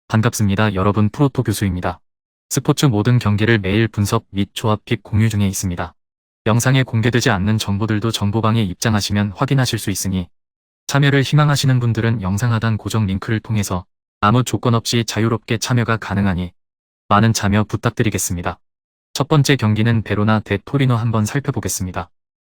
반갑습니다. 여러분, 프로토 교수입니다. 스포츠 모든 경기를 매일 분석 및 조합 픽 공유 중에 있습니다. 영상에 공개되지 않는 정보들도 정보방에 입장하시면 확인하실 수 있으니 참여를 희망하시는 분들은 영상 하단 고정 링크를 통해서 아무 조건 없이 자유롭게 참여가 가능하니 많은 참여 부탁드리겠습니다. 첫 번째 경기는 베로나 대 토리노 한번 살펴보겠습니다.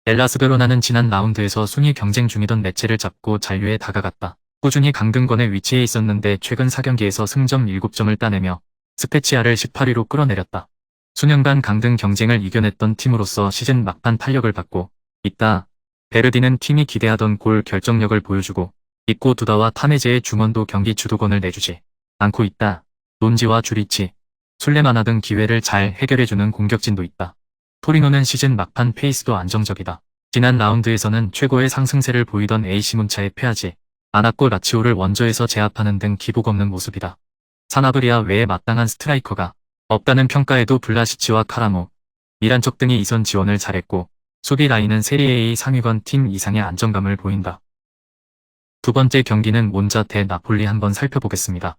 엘라스 베로나는 지난 라운드에서 순위 경쟁 중이던 lecce를 잡고 잔류에 다가갔다. 꾸준히 강등권에 위치해 있었는데 최근 4경기에서 승점 7점을 따내며 스페치아를 18위로 끌어내렸다. 수년간 강등 경쟁을 이겨냈던 팀으로서 시즌 막판 탄력을 받고 있다. 베르디는 팀이 기대하던 골 결정력을 보여주고 있고 두다와 타메제의 중원도 경기 주도권을 내주지 않고 있다. 논지와 주리치, 술레마나 등 기회를 잘 해결해주는 공격진도 있다. 토리노는 시즌 막판 페이스도 안정적이다. 지난 라운드에서는 최고의 상승세를 보이던 AC 몬차에 패하지 않았고 라치오를 원저에서 제압하는 등 기복 없는 모습이다. 사나브리아 외에 마땅한 스트라이커가 없다는 평가에도 블라시치와 카라모, 미란척 등이 이선 지원을 잘했고 수비 라인은 세리에A 상위권 팀 이상의 안정감을 보인다. 두 번째 경기는 몬자 대 나폴리 한번 살펴보겠습니다.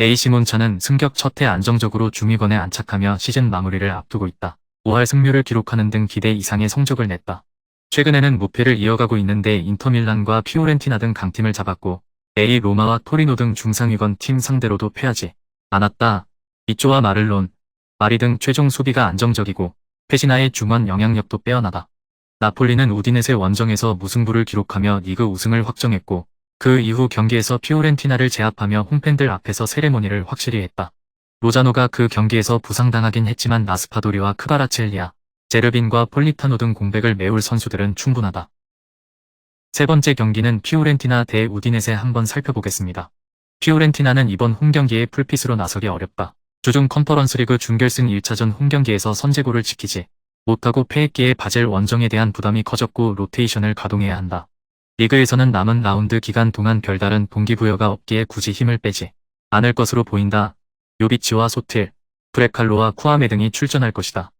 AC 몬차는 승격 첫해 안정적으로 중위권에 안착하며 시즌 마무리를 앞두고 있다. 5할 승률을 기록하는 등 기대 이상의 성적을 냈다. 최근에는 무패를 이어가고 있는데 인터밀란과 피오렌티나 등 강팀을 잡았고 A 로마와 토리노 등 중상위권 팀 상대로도 패하지 않았다. 이조와 마를론, 마리 등 최종 수비가 안정적이고 페시나의 중원 영향력도 빼어나다. 나폴리는 우디네세 원정에서 무승부를 기록하며 리그 우승을 확정했고 그 이후 경기에서 피오렌티나를 제압하며 홈팬들 앞에서 세레모니를 확실히 했다. 로자노가 그 경기에서 부상당하긴 했지만 라스파도리와 크바라첼리아, 제르빈과 폴리타노 등 공백을 메울 선수들은 충분하다. 세 번째 경기는 피오렌티나 대 우디네세 한번 살펴보겠습니다. 피오렌티나는 이번 홈경기에 풀핏으로 나서기 어렵다. 주중 컨퍼런스리그 준결승 1차전 홈경기에서 선제골을 지키지 못하고 패했기에 바젤 원정에 대한 부담이 커졌고 로테이션을 가동해야 한다. 리그에서는 남은 라운드 기간 동안 별다른 동기부여가 없기에 굳이 힘을 빼지 않을 것으로 보인다. 요비치와 소틸, 브레칼로와 쿠아메 등이 출전할 것이다.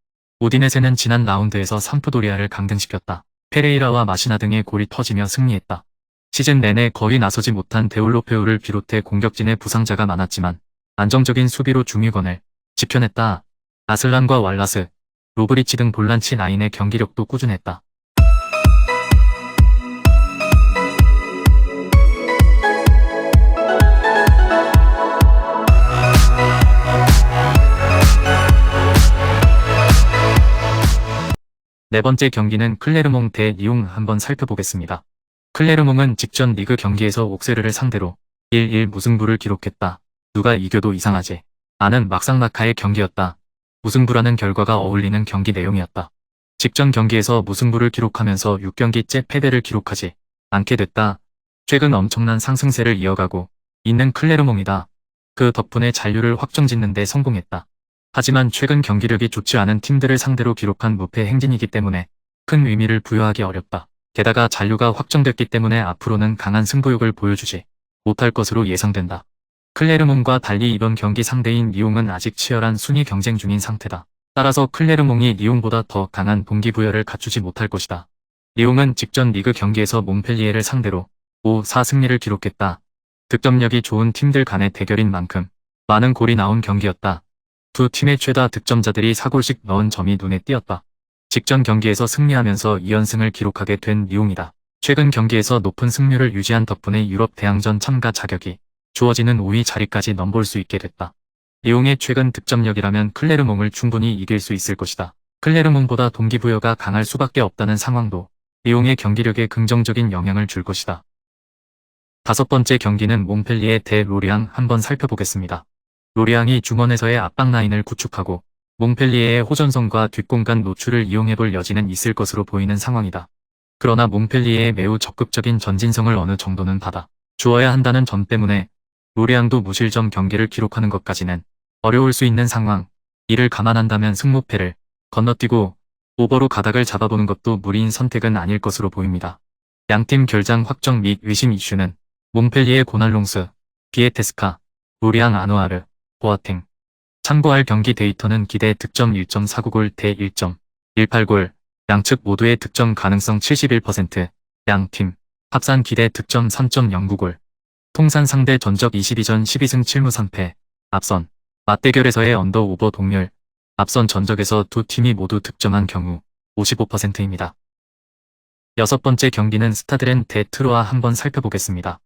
우디네세는 지난 라운드에서 삼프도리아를 강등시켰다. 페레이라와 마시나 등의 골이 터지며 승리했다. 시즌 내내 거의 나서지 못한 데올로페우를 비롯해 공격진의 부상자가 많았지만 안정적인 수비로 중위권을 지켜냈다. 아슬란과 왈라스, 로브리치 등 볼란치 라인의 경기력도 꾸준했다. 네 번째 경기는 클레르몽 대 리옹 한번 살펴보겠습니다. 클레르몽은 직전 리그 경기에서 옥세르를 상대로 1-1 무승부를 기록했다. 누가 이겨도 이상하지 않은 막상막하의 경기였다. 무승부라는 결과가 어울리는 경기 내용이었다. 직전 경기에서 무승부를 기록하면서 6경기째 패배를 기록하지 않게 됐다. 최근 엄청난 상승세를 이어가고 있는 클레르몽이다. 그 덕분에 잔류를 확정짓는 데 성공했다. 하지만 최근 경기력이 좋지 않은 팀들을 상대로 기록한 무패 행진이기 때문에 큰 의미를 부여하기 어렵다. 게다가 잔류가 확정됐기 때문에 앞으로는 강한 승부욕을 보여주지 못할 것으로 예상된다. 클레르몽과 달리 이번 경기 상대인 리옹은 아직 치열한 순위 경쟁 중인 상태다. 따라서 클레르몽이 리옹보다 더 강한 동기부여를 갖추지 못할 것이다. 리옹은 직전 리그 경기에서 몽펠리에를 상대로 5-4 승리를 기록했다. 득점력이 좋은 팀들 간의 대결인 만큼 많은 골이 나온 경기였다. 두 팀의 최다 득점자들이 4골씩 넣은 점이 눈에 띄었다. 직전 경기에서 승리하면서 2연승을 기록하게 된 리옹이다. 최근 경기에서 높은 승률을 유지한 덕분에 유럽 대항전 참가 자격이 주어지는 5위 자리까지 넘볼 수 있게 됐다. 리옹의 최근 득점력이라면 클레르몽을 충분히 이길 수 있을 것이다. 클레르몽보다 동기부여가 강할 수밖에 없다는 상황도 리옹의 경기력에 긍정적인 영향을 줄 것이다. 다섯 번째 경기는 몽펠리에 대 로리앙 한번 살펴보겠습니다. 로리앙이 중원에서의 압박 라인을 구축하고 몽펠리에의 호전성과 뒷공간 노출을 이용해볼 여지는 있을 것으로 보이는 상황이다. 그러나 몽펠리에의 매우 적극적인 전진성을 어느 정도는 받아 주어야 한다는 점 때문에 로리앙도 무실점 경기를 기록하는 것까지는 어려울 수 있는 상황. 이를 감안한다면 승무패를 건너뛰고 오버로 가닥을 잡아보는 것도 무리인 선택은 아닐 것으로 보입니다. 양팀 결장 확정 및 의심 이슈는 몽펠리에 고날롱스, 비에테스카, 로리앙 아누아르, 보아탱. 참고할 경기 데이터는 기대 득점 1.49골 대 1.18골, 양측 모두의 득점 가능성 71%, 양팀 합산 기대 득점 3.09골. 통산 상대 전적 22전 12승 7무 3패. 앞선 맞대결에서의 언더오버 동률. 앞선 전적에서 두 팀이 모두 득점한 경우 55%입니다. 여섯 번째 경기는 스타드렌 대 트로아 한번 살펴보겠습니다.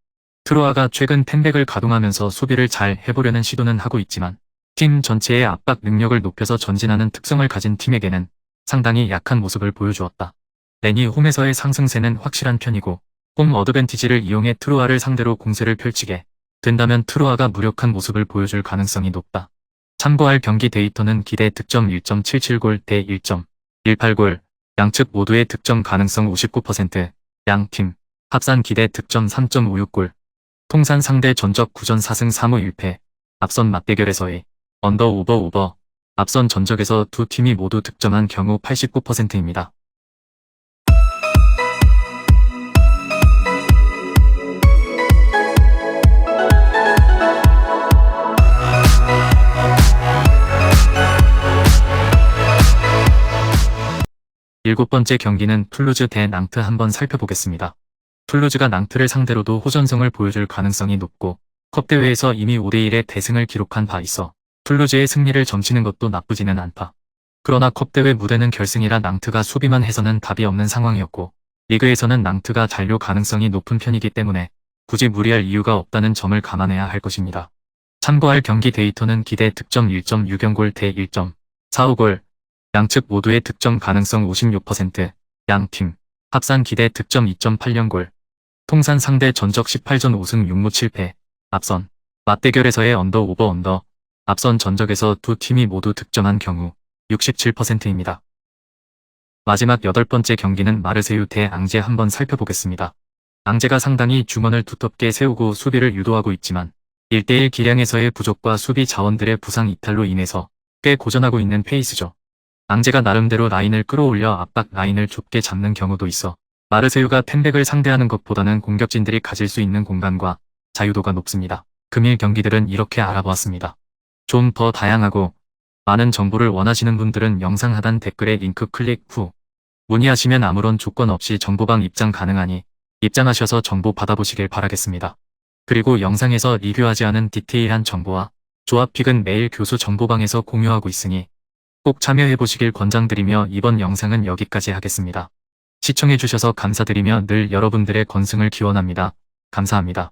트로아가 최근 펜백을 가동하면서 수비를 잘 해보려는 시도는 하고 있지만 팀 전체의 압박 능력을 높여서 전진하는 특성을 가진 팀에게는 상당히 약한 모습을 보여주었다. 렌이 홈에서의 상승세는 확실한 편이고 홈 어드밴티지를 이용해 트로아를 상대로 공세를 펼치게 된다면 트로아가 무력한 모습을 보여줄 가능성이 높다. 참고할 경기 데이터는 기대 득점 1.77골 대 1.18골, 양측 모두의 득점 가능성 59%, 양팀 합산 기대 득점 3.56골, 통산 상대 전적 9전 4승 3무 1패, 앞선 맞대결에서의 언더오버 앞선 전적에서 두 팀이 모두 득점한 경우 89%입니다. 일곱 번째 경기는 툴루즈 대 낭트 한번 살펴보겠습니다. 툴루즈가 낭트를 상대로도 호전성을 보여줄 가능성이 높고 컵대회에서 이미 5대1의 대승을 기록한 바 있어 툴루즈의 승리를 점치는 것도 나쁘지는 않다. 그러나 컵대회 무대는 결승이라 낭트가 수비만 해서는 답이 없는 상황이었고 리그에서는 낭트가 잔류 가능성이 높은 편이기 때문에 굳이 무리할 이유가 없다는 점을 감안해야 할 것입니다. 참고할 경기 데이터는 기대 득점 1.60골 대 1.45골, 양측 모두의 득점 가능성 56%, 양팀 합산 기대 득점 2.80골, 통산 상대 전적 18전 5승 6무 7패, 앞선 맞대결에서의 언더, 앞선 전적에서 두 팀이 모두 득점한 경우 67%입니다. 마지막 여덟 번째 경기는 마르세유 대 앙제 한번 살펴보겠습니다. 앙제가 상당히 중원을 두텁게 세우고 수비를 유도하고 있지만 1대1 기량에서의 부족과 수비 자원들의 부상 이탈로 인해서 꽤 고전하고 있는 페이스죠. 앙제가 나름대로 라인을 끌어올려 압박 라인을 좁게 잡는 경우도 있어 마르세유가 펜백을 상대하는 것보다는 공격진들이 가질 수 있는 공간과 자유도가 높습니다. 금일 경기들은 이렇게 알아보았습니다. 좀 더 다양하고 많은 정보를 원하시는 분들은 영상 하단 댓글에 링크 클릭 후 문의하시면 아무런 조건 없이 정보방 입장 가능하니 입장하셔서 정보 받아보시길 바라겠습니다. 그리고 영상에서 리뷰하지 않은 디테일한 정보와 조합픽은 매일 교수 정보방에서 공유하고 있으니 꼭 참여해보시길 권장드리며 이번 영상은 여기까지 하겠습니다. 시청해주셔서 감사드리며 늘 여러분들의 건승을 기원합니다. 감사합니다.